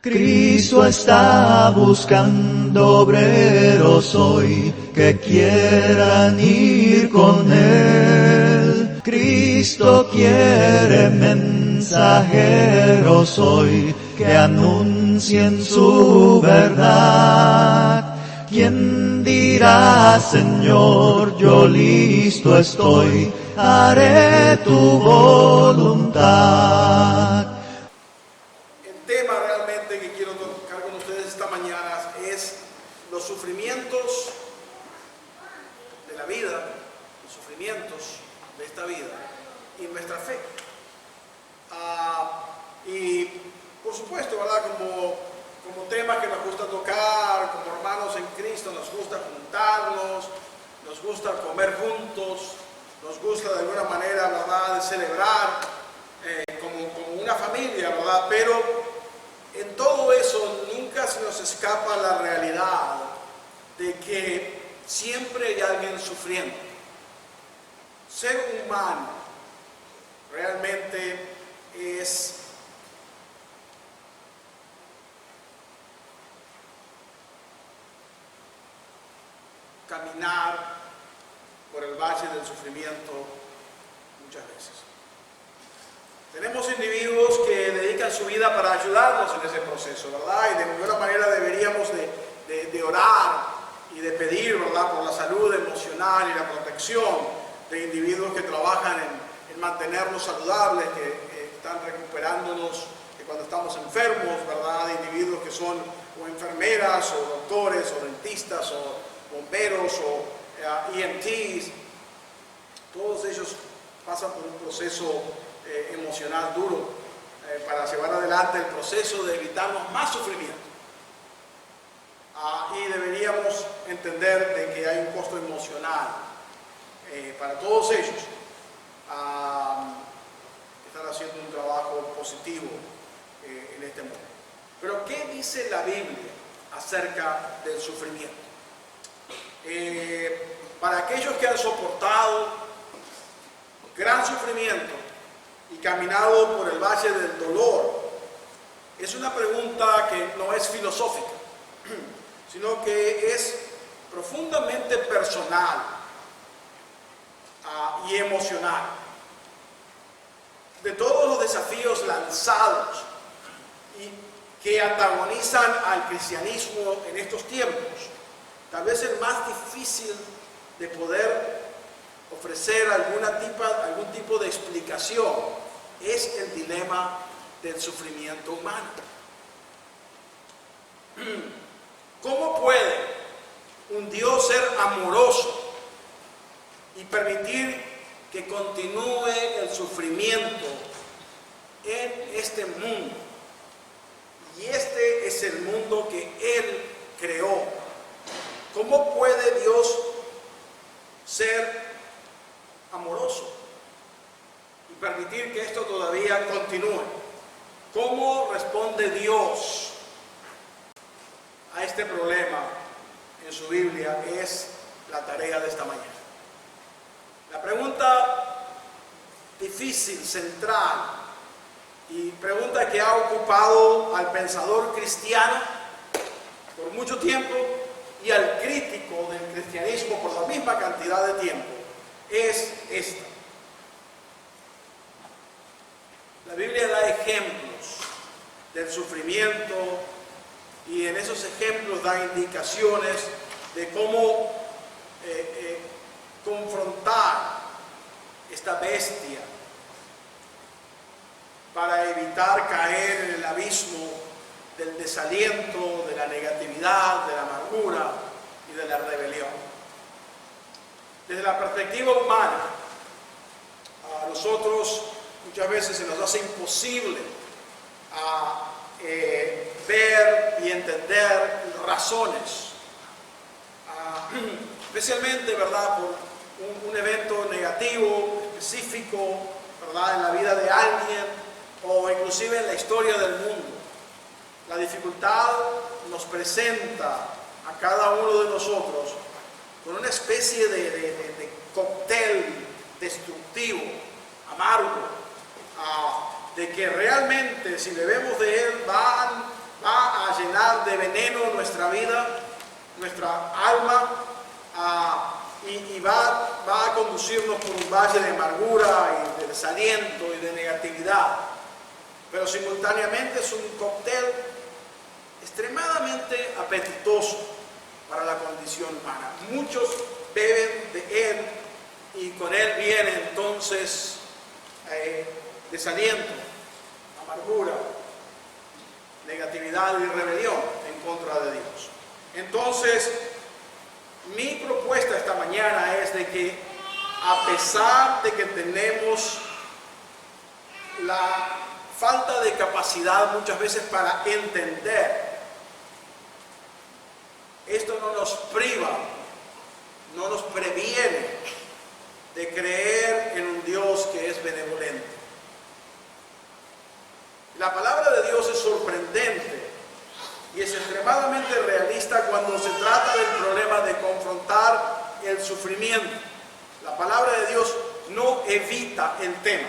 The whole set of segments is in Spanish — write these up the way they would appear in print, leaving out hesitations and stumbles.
Cristo está buscando obreros hoy que quieran ir con Él. Cristo quiere mensajeros hoy que anuncien su verdad. ¿Quién dirá, Señor, yo listo estoy, haré tu voluntad? El tema realmente que quiero tocar con ustedes esta mañana es los sufrimientos de la vida, los sufrimientos de esta vida y nuestra fe. Y por supuesto, ¿verdad? Como temas que nos gusta tocar, como hermanos en Cristo, nos gusta juntarnos, nos gusta comer juntos, nos gusta de alguna manera, ¿verdad?, de celebrar como una familia, ¿verdad? Pero en todo eso nunca se nos escapa la realidad de que siempre hay alguien sufriendo. Ser humano realmente es caminar por el valle del sufrimiento muchas veces. Tenemos individuos que dedican su vida para ayudarnos en ese proceso, ¿verdad? Y de alguna manera deberíamos de orar y de pedir, ¿verdad?, por la salud emocional y la protección de individuos que trabajan en mantenernos saludables, que están recuperándonos de cuando estamos enfermos, ¿verdad? De individuos que son o enfermeras, o doctores, o dentistas, o bomberos, o EMTs. Todos ellos pasan por un proceso emocional duro para llevar adelante el proceso de evitarnos más sufrimiento. Y deberíamos entender de que hay un costo emocional para todos ellos que están haciendo un trabajo positivo en este mundo. Pero ¿qué dice la Biblia acerca del sufrimiento? Para aquellos que han soportado gran sufrimiento y caminado por el valle del dolor, es una pregunta que no es filosófica, sino que es profundamente personal y emocional. De todos los desafíos lanzados y que antagonizan al cristianismo en estos tiempos, tal vez el más difícil de poder ofrecer algún tipo de explicación es el dilema del sufrimiento humano. ¿Cómo puede un Dios ser amoroso y permitir que continúe el sufrimiento en este mundo? Y este es el mundo que Él creó. ¿Cómo puede Dios ser amoroso y permitir que esto todavía continúe? ¿Cómo responde Dios a este problema en su Biblia? Es la tarea de esta mañana. La pregunta difícil, central, y pregunta que ha ocupado al pensador cristiano por mucho tiempo y al crítico del cristianismo por la misma cantidad de tiempo, es esta. La Biblia da ejemplos del sufrimiento y en esos ejemplos da indicaciones de cómo confrontar esta bestia para evitar caer en el abismo del desaliento, de la negatividad, de la amargura y de la rebelión. Desde la perspectiva humana, a nosotros muchas veces se nos hace imposible ver y entender razones, especialmente, ¿verdad?, por un evento negativo, específico, ¿verdad?, en la vida de alguien o inclusive en la historia del mundo. La dificultad nos presenta a cada uno de nosotros con una especie de cóctel destructivo, amargo, de que realmente si bebemos de él va de veneno en nuestra vida, nuestra alma, y va a conducirnos por un valle de amargura y de desaliento y de negatividad. Pero simultáneamente es un cóctel extremadamente apetitoso para la condición humana. Muchos beben de él y con él viene entonces desaliento, amargura, negatividad y rebelión en contra de Dios. Entonces, mi propuesta esta mañana es de que, a pesar de que tenemos la falta de capacidad muchas veces para entender, esto no nos priva, no nos previene de creer en un Dios que es benevolente. La palabra de Dios es sorprendente y es extremadamente realista cuando se trata del problema de confrontar el sufrimiento. La palabra de Dios no evita el tema.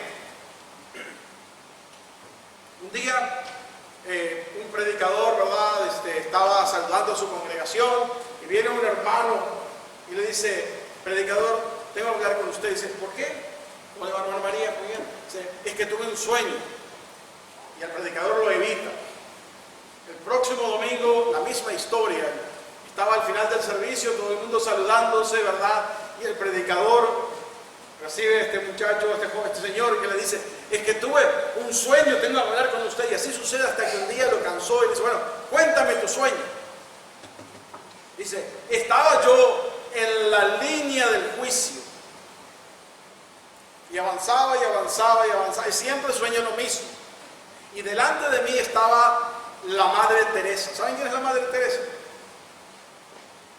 Un día un predicador, ¿verdad? Estaba saludando a su congregación y viene un hermano y le dice: predicador, tengo que hablar con usted. Dice: ¿por qué? ¿Cómo le va, hermana María? Muy bien. Dice: es que tuve un sueño. Y el predicador lo evita. El próximo domingo, la misma historia. Estaba al final del servicio, todo el mundo saludándose, ¿verdad? Y el predicador recibe a este muchacho, este señor, que le dice: es que tuve un sueño, tengo que hablar con usted. Y así sucede hasta que un día lo cansó y le dice: bueno, cuéntame tu sueño. Dice: estaba yo en la línea del juicio y avanzaba y avanzaba y avanzaba, y siempre sueño lo mismo. Y delante de mí estaba la Madre Teresa. ¿Saben quién es la Madre Teresa?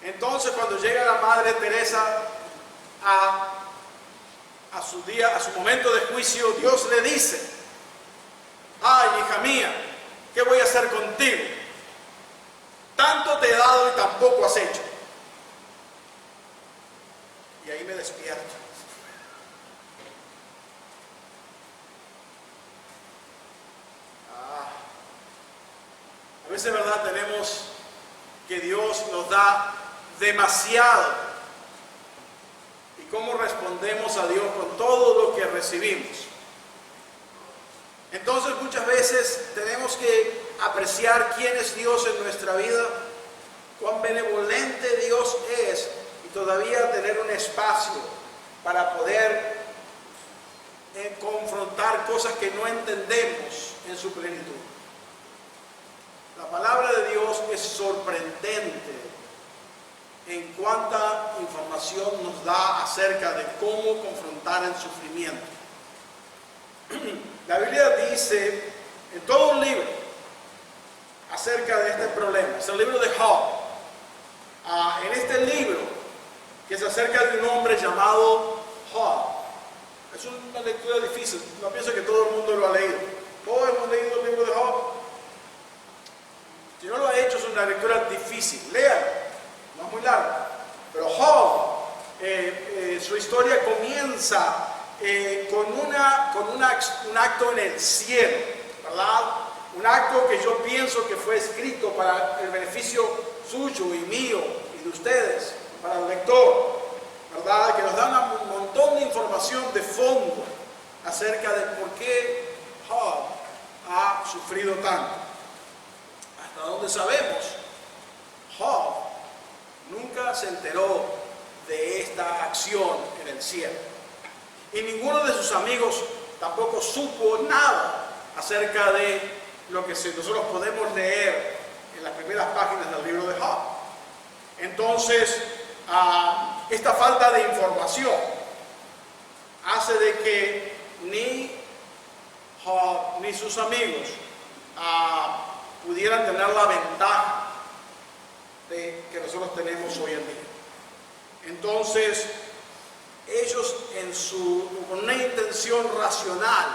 Entonces, cuando llega la Madre Teresa a su momento de juicio, Dios le dice: ay, hija mía, ¿qué voy a hacer contigo? Tanto te he dado y tampoco has hecho. Y ahí me despierto. A veces, ¿verdad?, tenemos que Dios nos da demasiado. ¿Y cómo respondemos a Dios con todo lo que recibimos? Entonces, muchas veces tenemos que apreciar quién es Dios en nuestra vida, cuán benevolente Dios es, y todavía tener un espacio para poder confrontar cosas que no entendemos en su plenitud. La palabra de Dios es sorprendente en cuánta información nos da acerca de cómo confrontar el sufrimiento. La Biblia dice en todo un libro acerca de este problema. Es el libro de Job. En este libro, que se acerca de un hombre llamado Job. Es una lectura difícil. No pienso que todo el mundo lo ha leído. ¿Todos hemos leído el libro de Job? Si no lo ha hecho, es una lectura difícil. Léalo, no es muy largo. Pero Job, su historia comienza con un acto en el cielo, ¿verdad? Un acto que yo pienso que fue escrito para el beneficio suyo y mío y de ustedes, para el lector, ¿verdad? Que nos da un montón de información de fondo acerca de por qué Job ha sufrido tanto. Hasta donde sabemos, Job nunca se enteró de esta acción en el cielo. Y ninguno de sus amigos tampoco supo nada acerca de lo que nosotros podemos leer en las primeras páginas del libro de Job. Entonces, esta falta de información hace de que ni Job ni sus amigos pudieran tener la ventaja que nosotros tenemos hoy en día. Entonces, ellos con una intención racional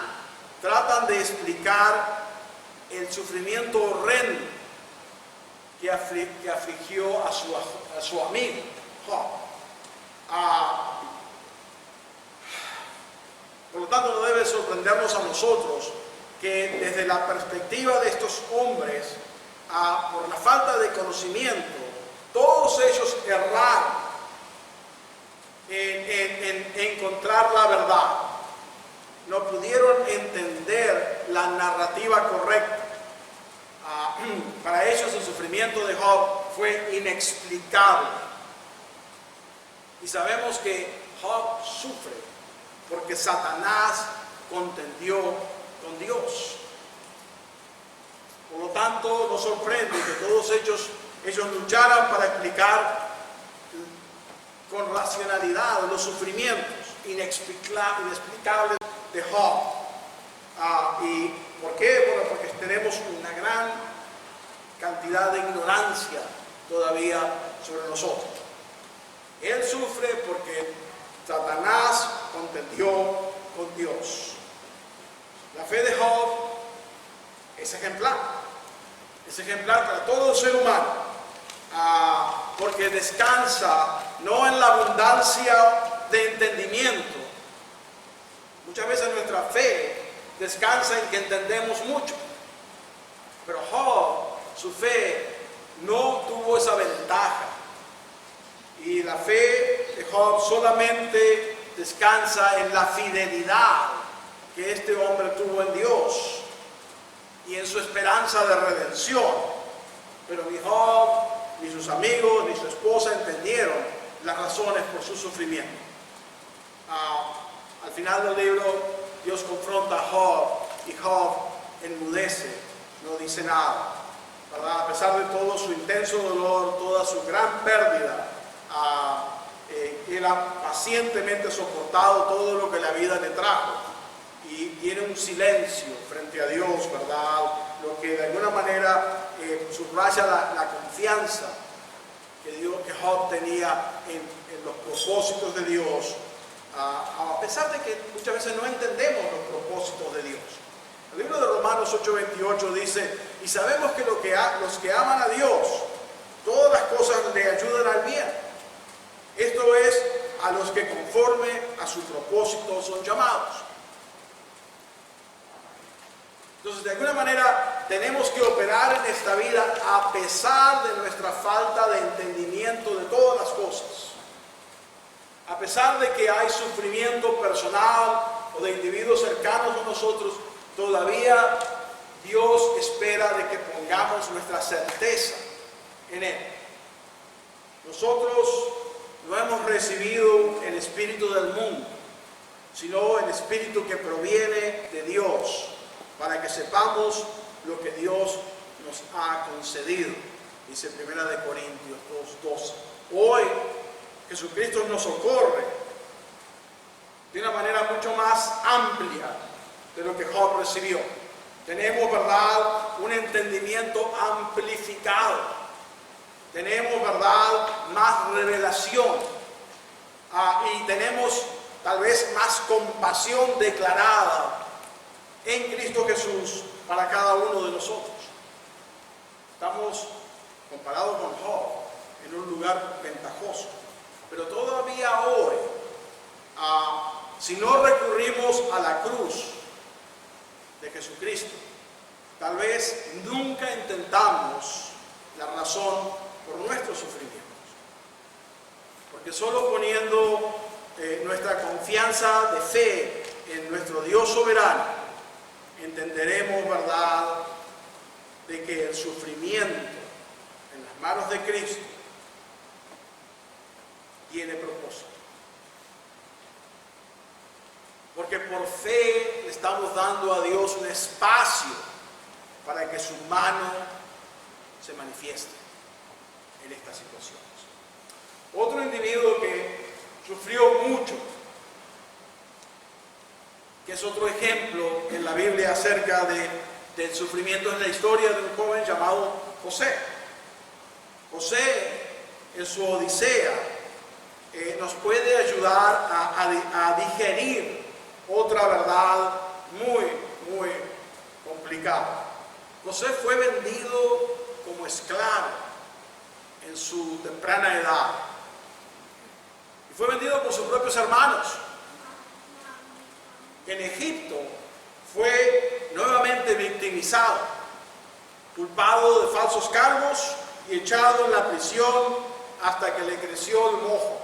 tratan de explicar el sufrimiento horrendo que afligió a su amigo Job. Por lo tanto, no debe sorprendernos a nosotros que desde la perspectiva de estos hombres por la falta de conocimiento, todos ellos erraron en encontrar la verdad. No pudieron entender la narrativa correcta. Para ellos el sufrimiento de Job fue inexplicable. Y sabemos que Job sufre porque Satanás contendió con Dios. Por lo tanto, nos sorprende que todos ellos lucharan para explicar con racionalidad los sufrimientos inexplicables de Job. ¿Y por qué? Bueno, porque tenemos una gran cantidad de ignorancia todavía sobre nosotros. Él sufre porque Satanás contendió con Dios. La fe de Job es ejemplar para todo ser humano, porque descansa no en la abundancia de entendimiento. Muchas veces nuestra fe descansa en que entendemos mucho, pero Job, su fe no tuvo esa ventaja, y la fe de Job solamente descansa en la fidelidad que este hombre tuvo en Dios y en su esperanza de redención. Pero ni Job, ni sus amigos, ni su esposa entendieron las razones por su sufrimiento. Al final del libro, Dios confronta a Job y Job enmudece, no dice nada, ¿verdad? A pesar de todo su intenso dolor, toda su gran pérdida, él ha pacientemente soportado todo lo que la vida le trajo y tiene un silencio frente a Dios, ¿verdad? Lo que de alguna manera subraya la confianza que Job tenía en los propósitos de Dios, a pesar de que muchas veces no entendemos los propósitos de Dios. El libro de Romanos 8:28 dice: y sabemos que los que aman a Dios, todas las cosas le ayudan al bien. Esto es, a los que conforme a su propósito son llamados. Entonces, de alguna manera, tenemos que operar en esta vida a pesar de nuestra falta de entendimiento de todas las cosas. A pesar de que hay sufrimiento personal o de individuos cercanos a nosotros, todavía Dios espera de que pongamos nuestra certeza en Él. Nosotros no hemos recibido el espíritu del mundo, sino el espíritu que proviene de Dios, para que sepamos lo que Dios nos ha concedido. Dice 1 Corintios 2:12. Hoy Jesucristo nos socorre de una manera mucho más amplia de lo que Job recibió. Tenemos, ¿verdad?, un entendimiento amplificado. Tenemos, ¿verdad?, más revelación. Y tenemos tal vez más compasión declarada en Cristo Jesús para cada uno de nosotros. Estamos, comparados con Job, en un lugar ventajoso. Pero todavía hoy, si no recurrimos a la cruz de Jesucristo, tal vez nunca intentamos la razón por nuestros sufrimientos. Porque solo poniendo nuestra confianza de fe en nuestro Dios soberano, entenderemos, ¿verdad?, de que el sufrimiento en las manos de Cristo tiene propósito. Porque por fe le estamos dando a Dios un espacio para que su mano se manifieste en estas situaciones. Otro individuo que sufrió mucho, que es otro ejemplo en la Biblia acerca del sufrimiento, es la historia de un joven llamado José. José, en su Odisea, nos puede ayudar a digerir otra verdad muy, muy complicada. José fue vendido como esclavo en su temprana edad. Y fue vendido por sus propios hermanos. En Egipto fue nuevamente victimizado. culpado de falsos cargos y echado en la prisión hasta que le creció el mojo.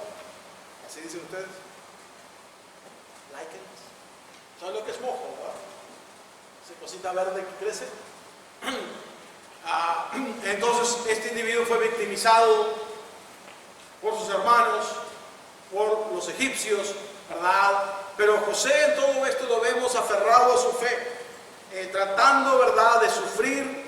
¿Así dicen ustedes? Lichens. ¿Saben lo que es mojo, verdad? Esa cosita verde que crece. Entonces este individuo fue victimizado por sus hermanos, por los egipcios, ¿verdad? Pero José en todo esto lo vemos aferrado a su fe, tratando, ¿verdad?, de sufrir,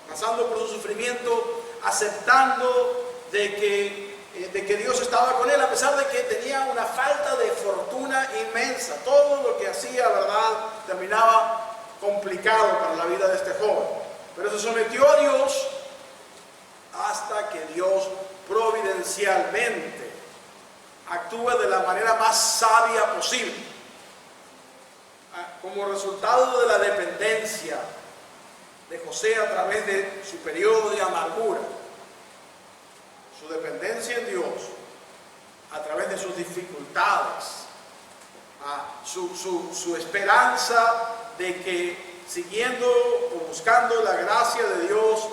pasando por su sufrimiento, aceptando de que Dios estaba con él, a pesar de que tenía una falta de fortuna inmensa. Todo lo que hacía, ¿verdad?, terminaba complicado para la vida de este joven. Pero se sometió a Dios hasta que Dios providencialmente actúa de la manera más sabia posible. Como resultado de la dependencia de José a través de su periodo de amargura, su dependencia en Dios, a través de sus dificultades, su esperanza de que siguiendo o buscando la gracia de Dios,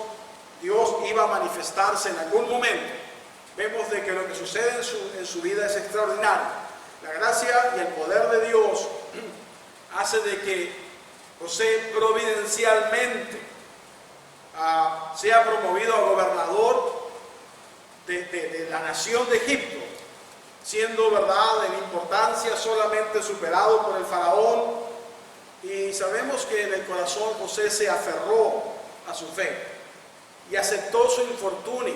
Dios iba a manifestarse en algún momento. Vemos de que lo que sucede en su vida es extraordinario. La gracia y el poder de Dios hace de que José providencialmente sea promovido a gobernador de la nación de Egipto, siendo, verdad, en importancia solamente superado por el faraón. Y sabemos que en el corazón José se aferró a su fe y aceptó su infortunio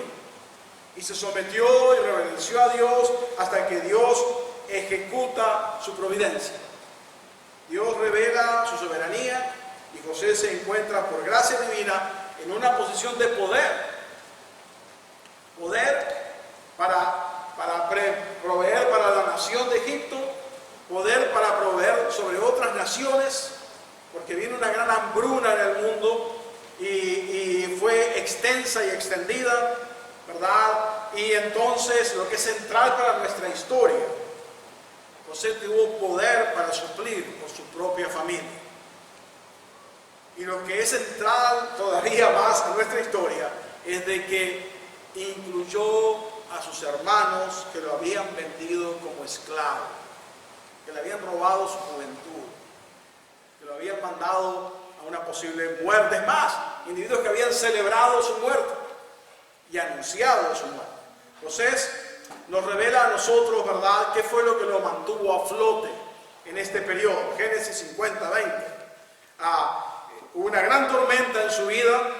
y se sometió y reverenció a Dios hasta que Dios ejecuta su providencia. Dios revela su soberanía y José se encuentra por gracia divina en una posición de poder para proveer para la nación de Egipto, poder para proveer sobre otras naciones, porque vino una gran hambruna en el mundo y fue extensa y extendida, ¿verdad? Y entonces lo que es central para nuestra historia, José tuvo poder para suplir por su propia familia. Y lo que es central todavía más a nuestra historia es de que incluyó a sus hermanos que lo habían vendido como esclavo, que le habían robado su juventud, que lo habían mandado a una posible muerte. Es más, individuos que habían celebrado su muerte y anunciado su muerte. José nos revela a nosotros, ¿verdad?, qué fue lo que lo mantuvo a flote en este periodo. Génesis 50-20. Hubo una gran tormenta en su vida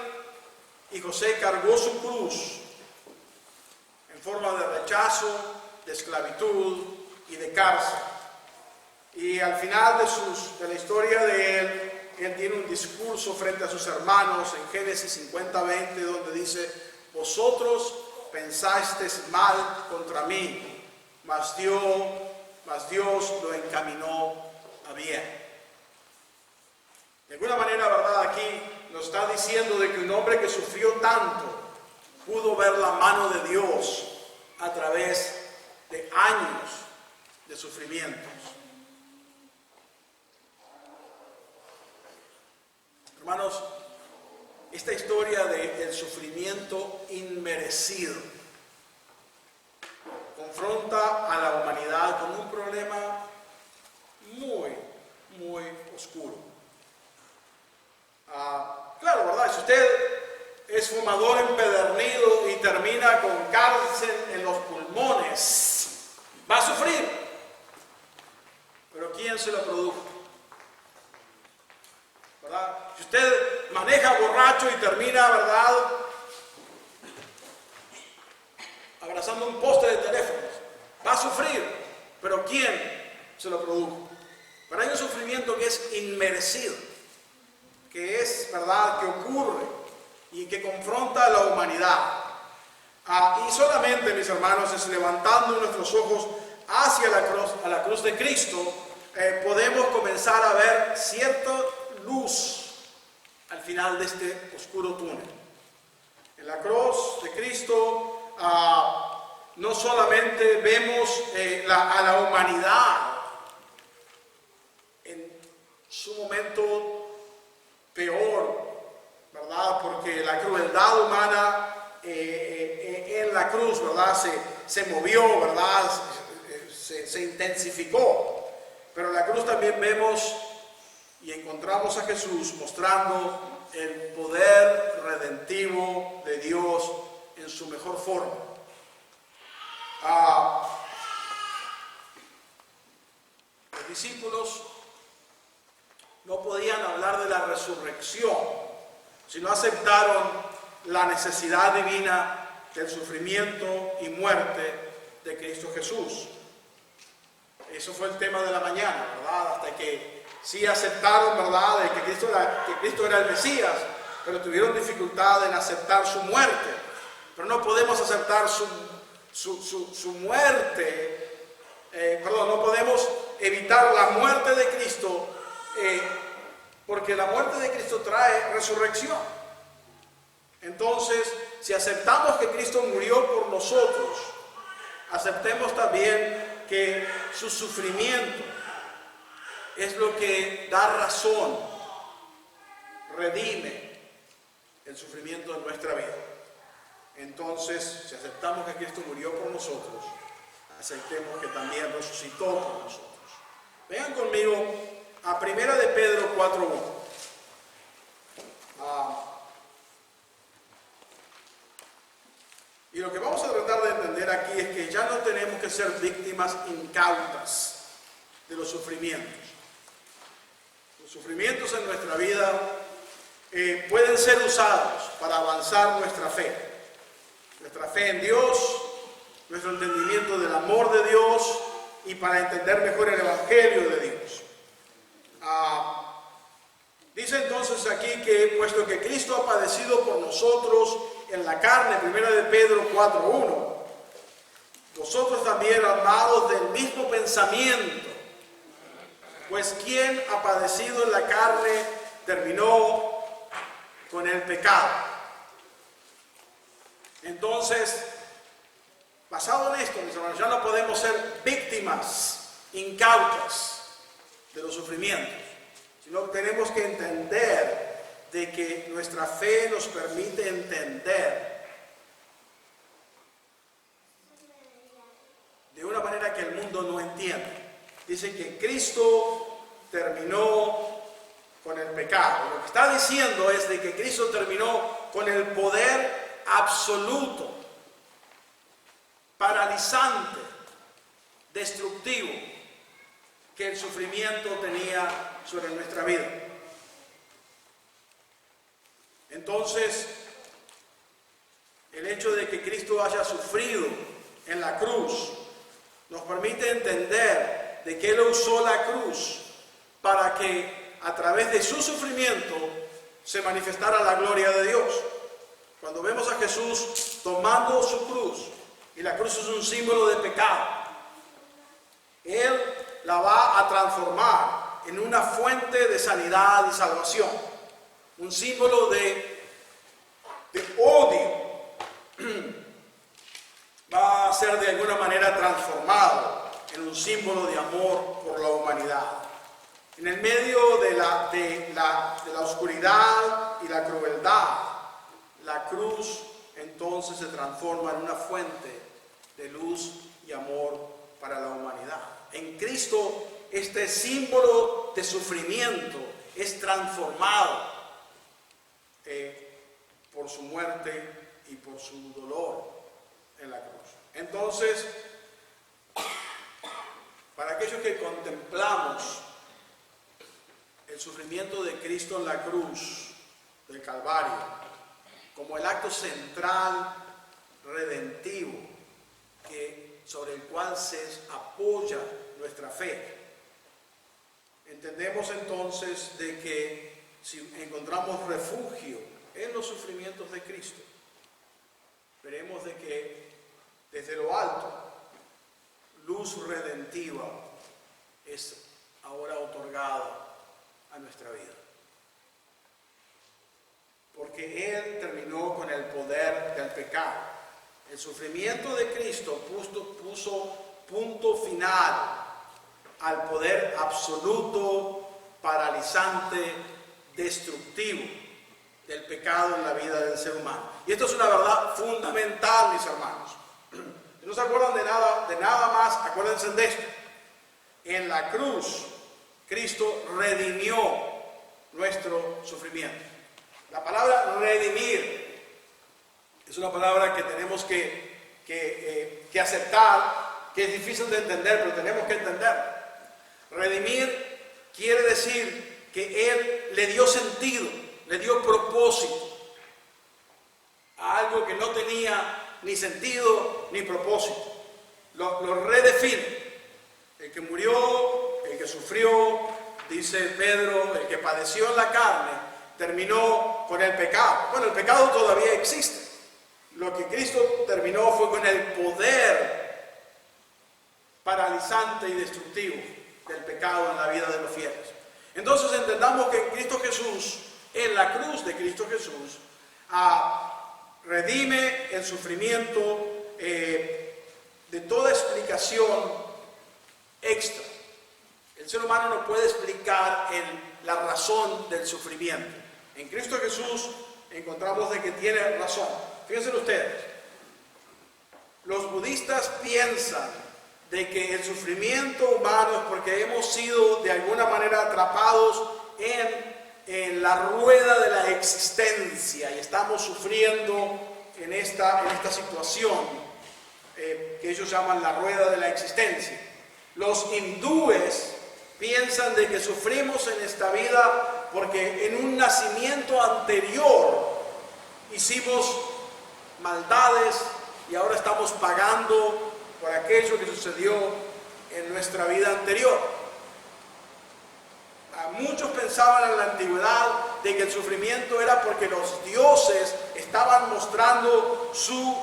y José cargó su cruz en forma de rechazo, de esclavitud y de cárcel. Y al final de la historia de él tiene un discurso frente a sus hermanos en Génesis 50-20, donde dice: vosotros pensasteis mal contra mí, mas Dios lo encaminó a bien. De alguna manera, ¿verdad?, aquí nos está diciendo de que un hombre que sufrió tanto pudo ver la mano de Dios a través de años de sufrimientos. Hermanos, esta historia del sufrimiento inmerecido confronta a la humanidad con un problema muy, muy oscuro. Claro, ¿verdad? Si usted es fumador empedernido y termina con cáncer en los pulmones, va a sufrir. Pero ¿quién se lo produjo? ¿Verdad? Si usted maneja borracho y termina, ¿verdad?, abrazando un poste de teléfonos, va a sufrir. Pero ¿quién se lo produjo? Pero hay un sufrimiento que es inmerecido, que es, ¿verdad?, que ocurre y que confronta a la humanidad. Y solamente, mis hermanos, es levantando nuestros ojos hacia la cruz de Cristo, podemos comenzar a ver cierta luz al final de este oscuro túnel. En la cruz de Cristo no solamente vemos a la humanidad en su momento peor, ¿verdad?, porque que la crueldad humana en la cruz, ¿verdad? Se movió, ¿verdad? Se intensificó. Pero en la cruz también vemos y encontramos a Jesús mostrando el poder redentivo de Dios en su mejor forma. Los discípulos no podían hablar de la resurrección si no aceptaron la necesidad divina del sufrimiento y muerte de Cristo Jesús. Eso fue el tema de la mañana, ¿verdad? Hasta que sí aceptaron, ¿verdad?, de que Cristo era el Mesías, pero tuvieron dificultad en aceptar su muerte. Pero no podemos aceptar su muerte, no podemos evitar la muerte de Cristo, porque la muerte de Cristo trae resurrección. Entonces, si aceptamos que Cristo murió por nosotros, aceptemos también que su sufrimiento es lo que da razón, redime el sufrimiento de nuestra vida. Entonces, si aceptamos que Cristo murió por nosotros, aceptemos que también resucitó por nosotros. Vengan conmigo a 1 de Pedro 4:1. Y lo que vamos a tratar de entender aquí es que ya no tenemos que ser víctimas incautas de los sufrimientos. Los sufrimientos en nuestra vida pueden ser usados para avanzar nuestra fe en Dios, nuestro entendimiento del amor de Dios y para entender mejor el Evangelio de Dios. Dice entonces aquí que puesto que Cristo ha padecido por nosotros en la carne, 1 de Pedro 4:1, vosotros también, amados, del mismo pensamiento, pues quien ha padecido en la carne terminó con el pecado. Entonces, basado en esto, mis hermanos, ya no podemos ser víctimas incautas de los sufrimientos, sino que tenemos que entender de que nuestra fe nos permite entender de una manera que el mundo no entiende. Dice que Cristo terminó con el pecado. Lo que está diciendo es de que Cristo terminó con el poder absoluto, paralizante, destructivo que el sufrimiento tenía sobre nuestra vida. Entonces, el hecho de que Cristo haya sufrido en la cruz nos permite entender de que Él usó la cruz para que a través de su sufrimiento se manifestara la gloria de Dios. Cuando vemos a Jesús tomando su cruz, y la cruz es un símbolo de pecado, Él la va a transformar en una fuente de sanidad y salvación, un símbolo de odio. Va a ser de alguna manera transformado en un símbolo de amor por la humanidad. En el medio de la oscuridad y la crueldad, la cruz entonces se transforma en una fuente de luz y amor para la humanidad. En Cristo, este símbolo de sufrimiento es transformado por su muerte y por su dolor en la cruz. Entonces, para aquellos que contemplamos el sufrimiento de Cristo en la cruz del Calvario como el acto central redentivo sobre el cual se apoya nuestra fe, entendemos entonces de que si encontramos refugio en los sufrimientos de Cristo, veremos de que desde lo alto luz redentiva es ahora otorgada a nuestra vida, porque Él terminó con el poder del pecado. El sufrimiento de Cristo puso punto final al poder absoluto, paralizante, destructivo del pecado en la vida del ser humano. Y esto es una verdad fundamental, mis hermanos. Si no se acuerdan de nada más, acuérdense de esto. En la cruz, Cristo redimió nuestro sufrimiento. La palabra redimir es una palabra que tenemos que aceptar, que es difícil de entender, pero tenemos que entender. Redimir quiere decir que Él le dio sentido, le dio propósito a algo que no tenía ni sentido ni propósito. Lo redefine. El que murió, el que sufrió, dice Pedro, el que padeció en la carne, terminó con el pecado. Bueno, el pecado todavía existe. Lo que Cristo terminó fue con el poder paralizante y destructivo del pecado en la vida de los fieles. Entonces entendamos que en Cristo Jesús, en la cruz de Cristo Jesús, redime el sufrimiento de toda explicación extra. El ser humano no puede explicar la razón del sufrimiento. En Cristo Jesús encontramos de que tiene razón. Fíjense ustedes, los budistas piensan de que el sufrimiento humano es porque hemos sido de alguna manera atrapados en la rueda de la existencia y estamos sufriendo en esta situación que ellos llaman la rueda de la existencia. Los hindúes piensan de que sufrimos en esta vida porque en un nacimiento anterior hicimos maldades y ahora estamos pagando por aquello que sucedió en nuestra vida anterior. Muchos pensaban en la antigüedad de que el sufrimiento era porque los dioses estaban mostrando su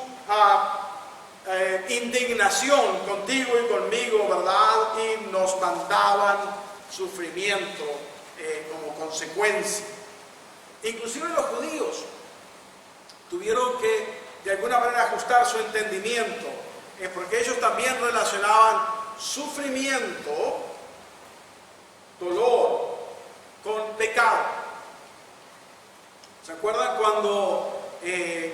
indignación contigo y conmigo, ¿verdad? Y nos mandaban sufrimiento como consecuencia. Inclusive los judíos tuvieron que de alguna manera ajustar su entendimiento, porque ellos también relacionaban sufrimiento, dolor, con pecado. ¿Se acuerdan cuando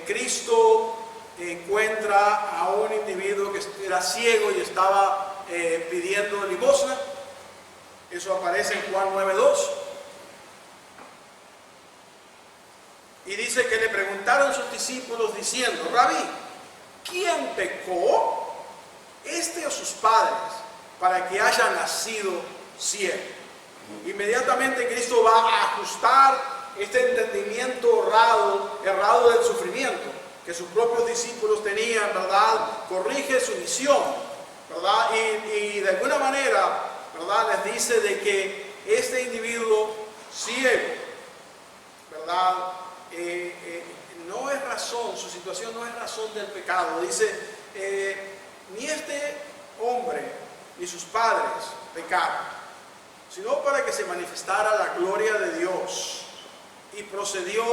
Cristo encuentra a un individuo que era ciego y estaba pidiendo limosna? Eso aparece en Juan 9:2. Y dice que le preguntaron sus discípulos diciendo: Rabí, ¿quién pecó, este o sus padres, para que haya nacido ciego? Inmediatamente Cristo va a ajustar este entendimiento errado del sufrimiento que sus propios discípulos tenían, ¿verdad? Corrige su misión, ¿verdad? Y de alguna manera, ¿verdad?, les dice de que este individuo ciego, ¿verdad?, no es razón, su situación no es razón del pecado. Dice, ni este hombre ni sus padres pecaron, sino para que se manifestara la gloria de Dios, y procedió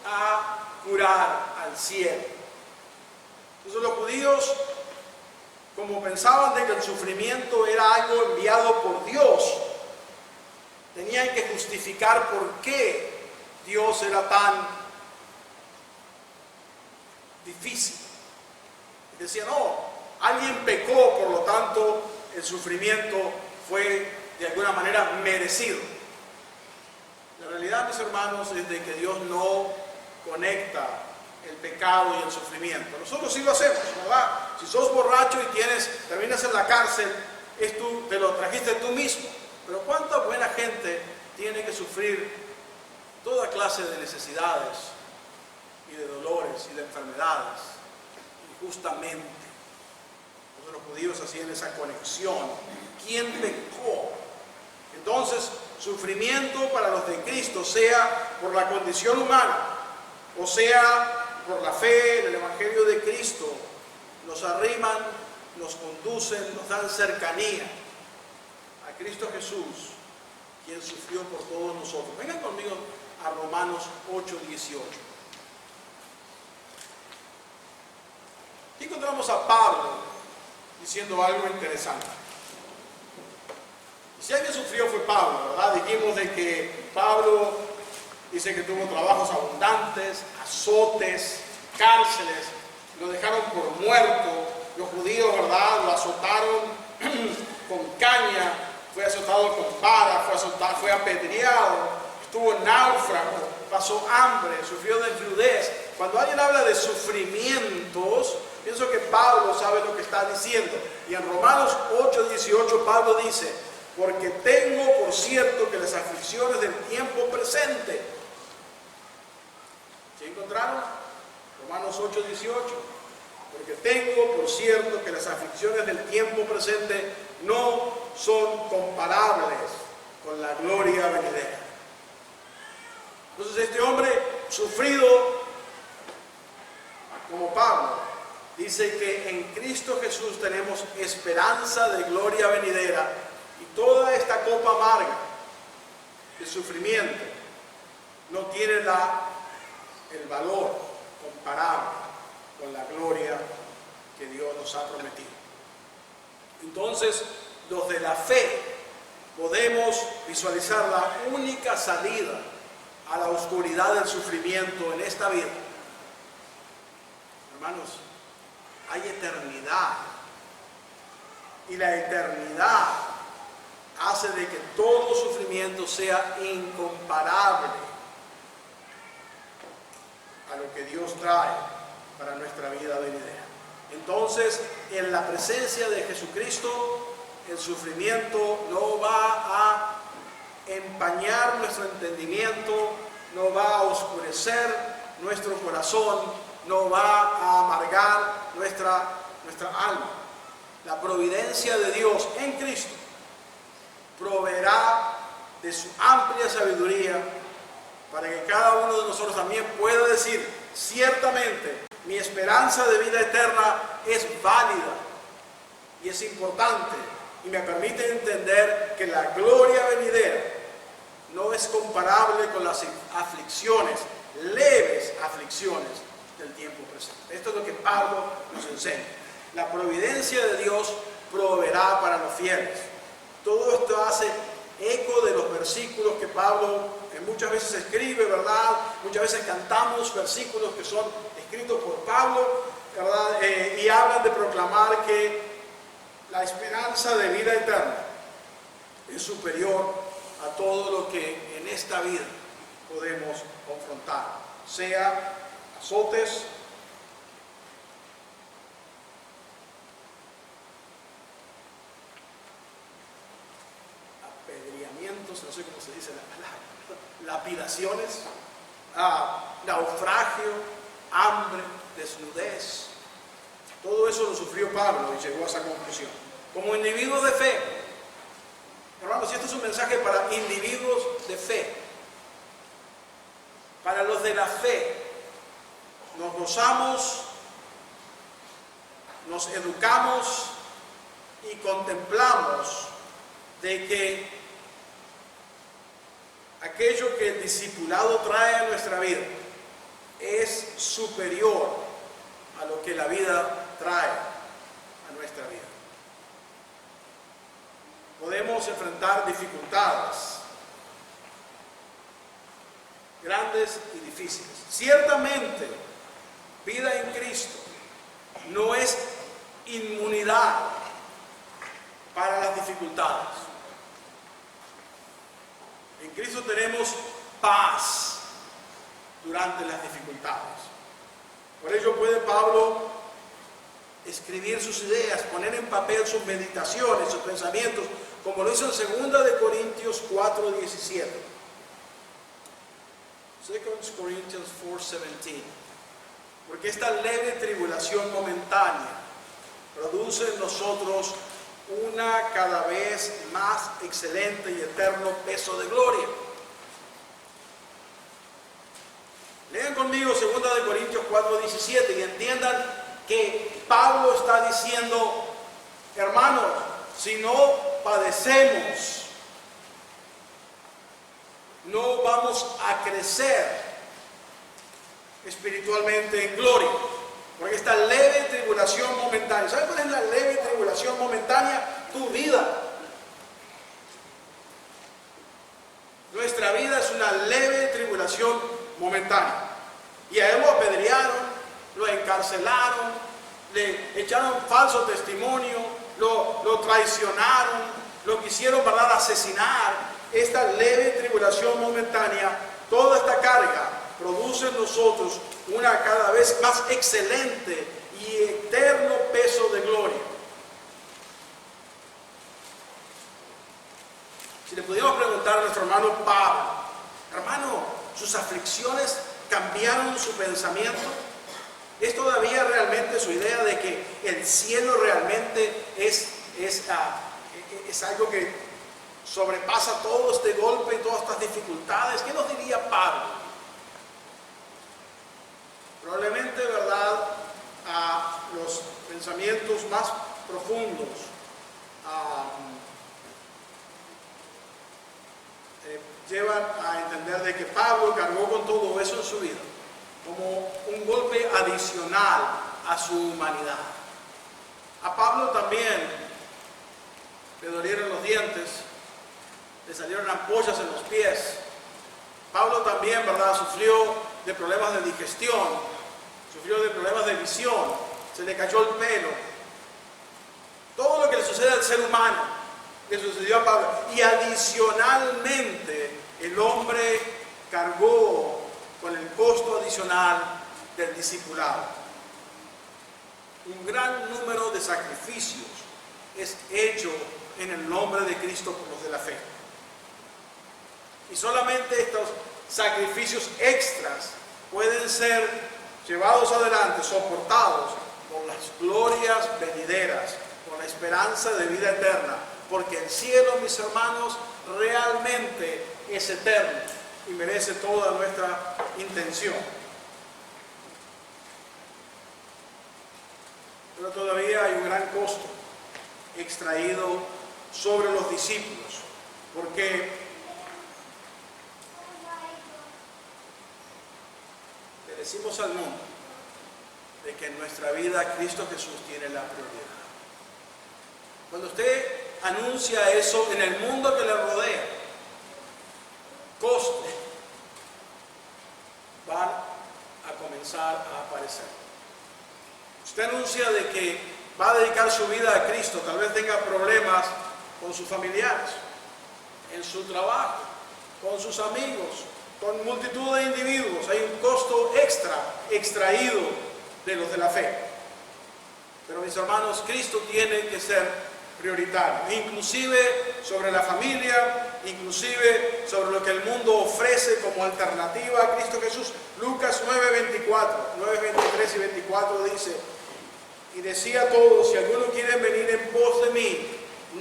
a curar al ciego. Entonces los judíos, como pensaban de que el sufrimiento era algo enviado por Dios, tenían que justificar por qué Dios era tan difícil. Decían, no, alguien pecó, por lo tanto el sufrimiento fue de alguna manera merecido. La realidad, mis hermanos, es de que Dios no conecta el pecado y el sufrimiento. Nosotros sí lo hacemos, ¿verdad? Si sos borracho y terminas en la cárcel, te lo trajiste tú mismo. Pero ¿cuánta buena gente tiene que sufrir toda clase de necesidades y de dolores y de enfermedades injustamente? Entonces los judíos hacían esa conexión. ¿Quién pecó? Entonces, sufrimiento para los de Cristo, sea por la condición humana o sea por la fe en el Evangelio de Cristo, nos arriman, nos conducen, nos dan cercanía a Cristo Jesús, quien sufrió por todos nosotros. Vengan conmigo a Romanos 8:18. Aquí encontramos a Pablo diciendo algo interesante. Si alguien sufrió fue Pablo, ¿verdad? Dijimos de que Pablo Dice que tuvo trabajos abundantes, azotes, cárceles, lo dejaron por muerto. Los judíos, ¿verdad?, lo azotaron con caña, fue azotado con vara, fue apedreado, estuvo náufrago, pasó hambre, sufrió desnudez. Cuando alguien habla de sufrimientos, pienso que Pablo sabe lo que está diciendo. Y en Romanos 8:18 Pablo dice: porque tengo por cierto que las aflicciones del tiempo presente. ¿Sí encontraron? Romanos 8:18. Porque tengo por cierto que las aflicciones del tiempo presente no son comparables con la gloria venidera. Entonces este hombre sufrido como Pablo dice que en Cristo Jesús tenemos esperanza de gloria venidera, y toda esta copa amarga de sufrimiento no tiene el valor comparable con la gloria que Dios nos ha prometido. Entonces, los de la fe podemos visualizar la única salida a la oscuridad del sufrimiento en esta vida. Hermanos, hay eternidad, y la eternidad hace de que todo sufrimiento sea incomparable a lo que Dios trae para nuestra vida venidera. Entonces, en la presencia de Jesucristo, el sufrimiento no va a empañar nuestro entendimiento, no va a oscurecer nuestro corazón, no va a amargar nuestra alma. La providencia de Dios en Cristo proveerá de su amplia sabiduría para que cada uno de nosotros también pueda decir: ciertamente mi esperanza de vida eterna es válida y es importante, y me permite entender que la gloria venidera no es comparable con las aflicciones, leves aflicciones del tiempo presente. Esto es lo que Pablo nos enseña. La providencia de Dios proveerá para los fieles. Todo esto hace eco de los versículos que Pablo muchas veces escribe, ¿verdad? Muchas veces cantamos versículos que son escritos por Pablo, ¿verdad? Y hablan de proclamar que la esperanza de vida eterna es superior a todo lo que en esta vida podemos confrontar, sea azotes, apedreamientos, no sé cómo se dice, lapidaciones, naufragio, hambre, desnudez. Todo eso lo sufrió Pablo y llegó a esa conclusión. Como individuos de fe, hermanos, y esto es un mensaje para individuos de fe. Para los de la fe, nos gozamos, nos educamos y contemplamos de que aquello que el discipulado trae a nuestra vida es superior a lo que la vida trae a nuestra vida. Podemos enfrentar dificultades grandes y difíciles. Ciertamente, vida en Cristo no es inmunidad para las dificultades. En Cristo tenemos paz durante las dificultades. Por ello puede Pablo escribir sus ideas, poner en papel sus meditaciones, sus pensamientos, como lo hizo en 2 Corintios 4:17. 2 Corinthians 4:17. Porque esta leve tribulación momentánea produce en nosotros una cada vez más excelente y eterno peso de gloria. Lean conmigo 2 Corintios 4:17 y entiendan que Pablo está diciendo: hermanos, si no padecemos, no vamos a crecer espiritualmente en gloria. Porque esta leve tribulación momentánea, ¿sabes cuál es la leve tribulación momentánea? Tu vida. Nuestra vida es una leve tribulación encarcelaron, le echaron falso testimonio, lo traicionaron, lo quisieron, ¿verdad?, asesinar. Esta leve tribulación momentánea, toda esta carga produce en nosotros una cada vez más excelente y eterno peso de gloria. Si le pudiéramos preguntar a nuestro hermano Pablo, hermano, ¿sus aflicciones cambiaron su pensamiento? ¿Es todavía realmente su idea de que el cielo realmente es algo que sobrepasa todo este golpe y todas estas dificultades? ¿Qué nos diría Pablo? Probablemente, ¿verdad?, a los pensamientos más profundos llevan a entender de que Pablo cargó con todo eso en su vida como un golpe adicional a su humanidad. A Pablo también le dolieron los dientes, le salieron ampollas en los pies. Pablo también, ¿verdad?, sufrió de problemas de digestión, sufrió de problemas de visión, se le cayó el pelo. Todo lo que le sucede al ser humano le sucedió a Pablo. Y adicionalmente el hombre cargó con el costo adicional del discipulado. Un gran número de sacrificios es hecho en el nombre de Cristo por los de la fe. Y solamente estos sacrificios extras pueden ser llevados adelante, soportados por las glorias venideras, por la esperanza de vida eterna, porque el cielo, mis hermanos, realmente es eterno y merece toda nuestra intención. Pero todavía hay un gran costo extraído sobre los discípulos, porque le decimos al mundo de que en nuestra vida Cristo Jesús tiene la prioridad. Cuando usted anuncia eso en el mundo que le rodea, costos van a comenzar a aparecer. Usted anuncia de que va a dedicar su vida a Cristo, tal vez tenga problemas con sus familiares, en su trabajo, con sus amigos, con multitud de individuos. Hay un costo extra extraído de los de la fe. Pero mis hermanos, Cristo tiene que ser prioritario, inclusive sobre la familia, inclusive sobre lo que el mundo ofrece como alternativa a Cristo Jesús. Lucas 9:23 y 24 dice: y decía a todos, si alguno quiere venir en pos de mí,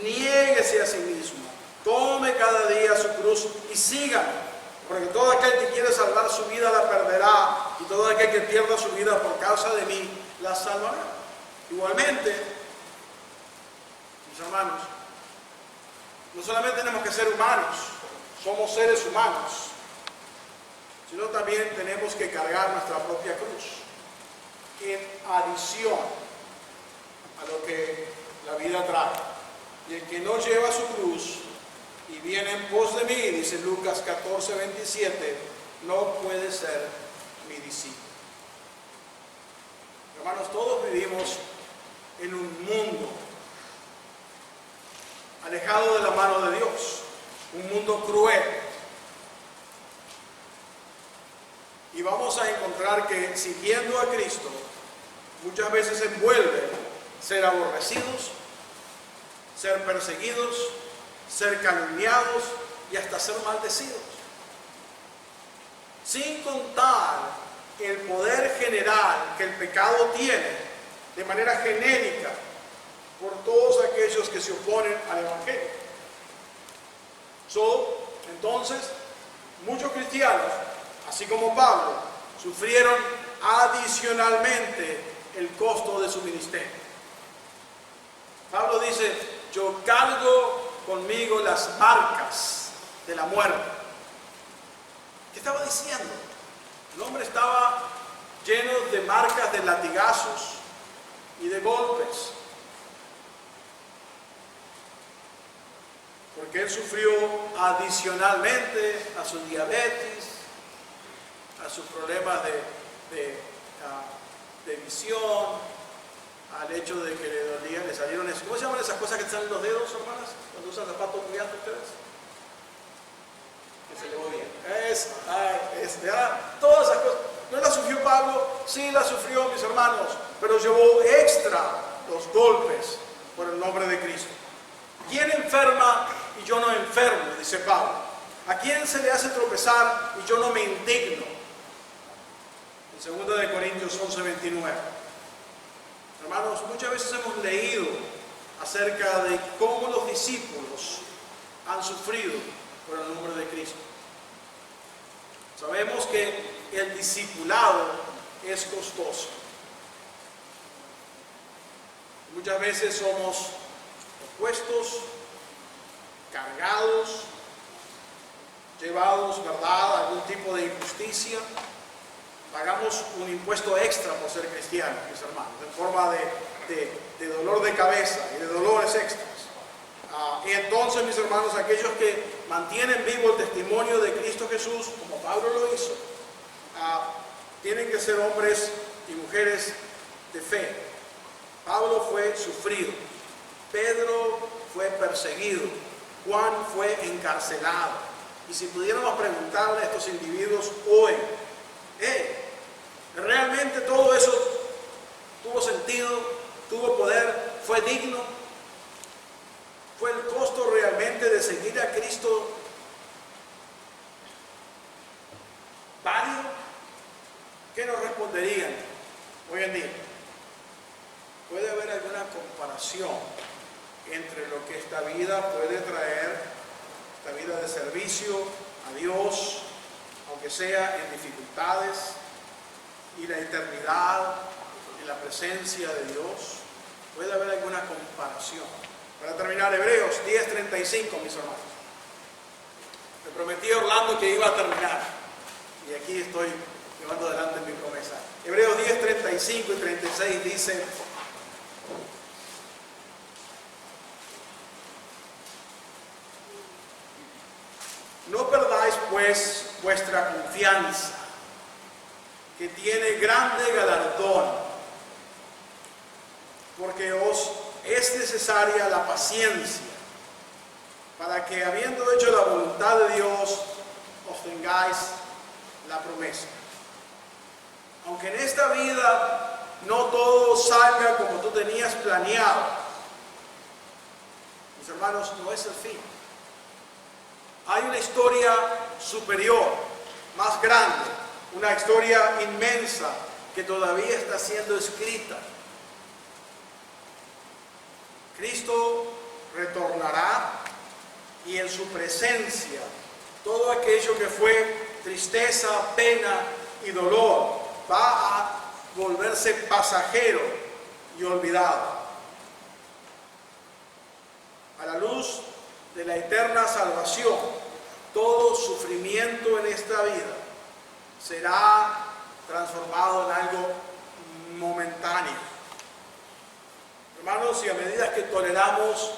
niéguese a sí mismo, tome cada día su cruz y sígame. Porque todo aquel que quiere salvar su vida la perderá, y todo aquel que pierda su vida por causa de mí la salvará. Igualmente, mis hermanos, no solamente tenemos que ser humanos, somos seres humanos, sino también tenemos que cargar nuestra propia cruz, en adición a lo que la vida trae. Y el que no lleva su cruz y viene en pos de mí, dice Lucas 14:27, no puede ser mi discípulo. Hermanos, todos vivimos en un mundo alejado de la mano de Dios, un mundo cruel. Y vamos a encontrar que siguiendo a Cristo muchas veces envuelve ser aborrecidos, ser perseguidos, ser calumniados y hasta ser maldecidos. Sin contar el poder general que el pecado tiene de manera genérica por todos aquellos que se oponen al Evangelio. Entonces, muchos cristianos, así como Pablo, sufrieron adicionalmente el costo de su ministerio. Pablo dice: yo cargo conmigo las marcas de la muerte. ¿Qué estaba diciendo? El hombre estaba lleno de marcas de latigazos y de golpes, porque él sufrió adicionalmente a su diabetes, a sus problemas de visión, al hecho de que le dolían, le salieron, ¿cómo se llaman esas cosas que te salen los dedos, hermanas? Cuando usan zapatos muy altos ustedes. Que se le odia. Todas esas cosas. ¿No la sufrió Pablo? Sí la sufrió, mis hermanos, pero llevó extra los golpes por el nombre de Cristo. ¿Quién enferma y yo no enfermo? Dice Pablo. ¿A quién se le hace tropezar y yo no me indigno? En 2 Corintios 11:29. Hermanos, muchas veces hemos leído acerca de cómo los discípulos han sufrido por el nombre de Cristo. Sabemos que el discipulado es costoso. Muchas veces somos opuestos, cargados, llevados, ¿verdad?, a algún tipo de injusticia. Pagamos un impuesto extra por ser cristianos, mis hermanos, en forma de dolor de cabeza y de dolores extras. Y entonces, mis hermanos, aquellos que mantienen vivo el testimonio de Cristo Jesús, como Pablo lo hizo, tienen que ser hombres y mujeres de fe. Pablo fue sufrido, Pedro fue perseguido, Juan fue encarcelado. Y si pudiéramos preguntarle a estos individuos hoy, ¿realmente todo eso tuvo sentido, tuvo poder, fue digno? ¿Fue el costo realmente de seguir a Cristo válido? ¿Qué nos responderían hoy en día? ¿Puede haber alguna comparación entre lo que esta vida puede traer, esta vida de servicio a Dios, aunque sea en dificultades, y la eternidad en la presencia de Dios? ¿Puede haber alguna comparación? Para terminar, Hebreos 10:35, mis hermanos. Me prometí a Orlando que iba a terminar, y aquí estoy llevando adelante mi promesa. Hebreos 10:35 y 36 dice: no perdáis pues vuestra confianza, que tiene grande galardón, porque os es necesaria la paciencia, para que, habiendo hecho la voluntad de Dios, obtengáis la promesa. Aunque en esta vida no todo salga como tú tenías planeado, mis hermanos, no es el fin. Hay una historia superior, más grande, una historia inmensa que todavía está siendo escrita. Cristo retornará y en su presencia todo aquello que fue tristeza, pena y dolor va a volverse pasajero y olvidado. A la luz de la eterna salvación, todo sufrimiento en esta vida será transformado en algo momentáneo. Hermanos, y a medida que toleramos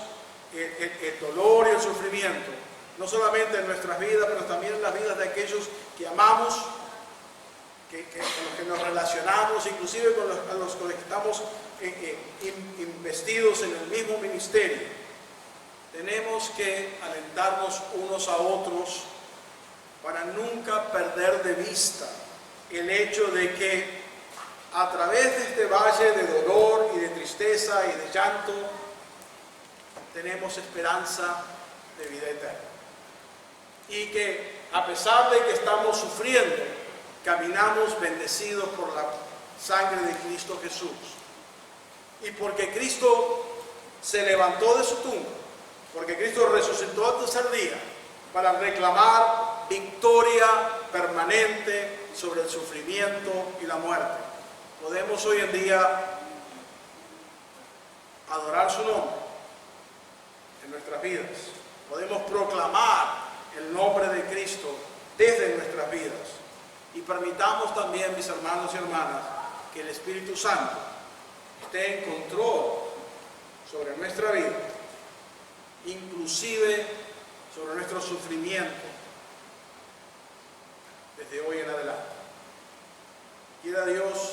el dolor y el sufrimiento, no solamente en nuestras vidas, pero también en las vidas de aquellos que amamos, con los que nos relacionamos, inclusive con los que estamos investidos en el mismo ministerio, tenemos que alentarnos unos a otros para nunca perder de vista el hecho de que a través de este valle de dolor y de tristeza y de llanto tenemos esperanza de vida eterna. Y que a pesar de que estamos sufriendo, caminamos bendecidos por la sangre de Cristo Jesús. Y porque Cristo se levantó de su tumba, porque Cristo resucitó al tercer día para reclamar victoria permanente sobre el sufrimiento y la muerte. Podemos hoy en día adorar su nombre en nuestras vidas. Podemos proclamar el nombre de Cristo desde nuestras vidas. Y permitamos también, mis hermanos y hermanas, que el Espíritu Santo esté en control sobre nuestra vida, inclusive sobre nuestro sufrimiento, desde hoy en adelante. Quiera Dios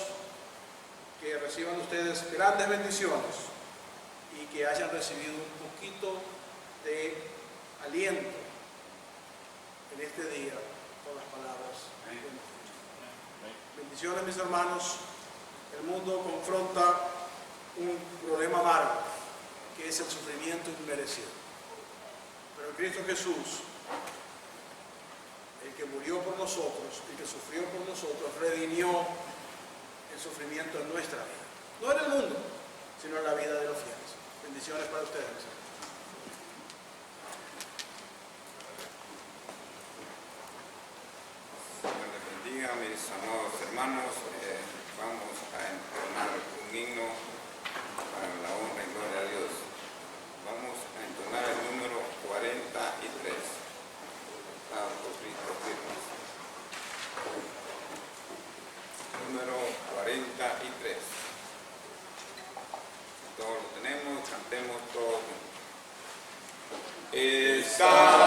que reciban ustedes grandes bendiciones y que hayan recibido un poquito de aliento en este día con las palabras que hemos dicho. Bendiciones, mis hermanos. El mundo confronta un problema amargo, que es el sufrimiento inmerecido. Pero Cristo Jesús, el que murió por nosotros, el que sufrió por nosotros, redimió el sufrimiento en nuestra vida. No en el mundo, sino en la vida de los fieles. Bendiciones para ustedes, mis hermanos. Señor les bendiga, mis amados hermanos. Vamos a entonar un himno para la honra y gloria a Dios. Vamos a entonar el número 43. Por Cristo firmes. Número 43. Todos lo tenemos, cantemos todos. Está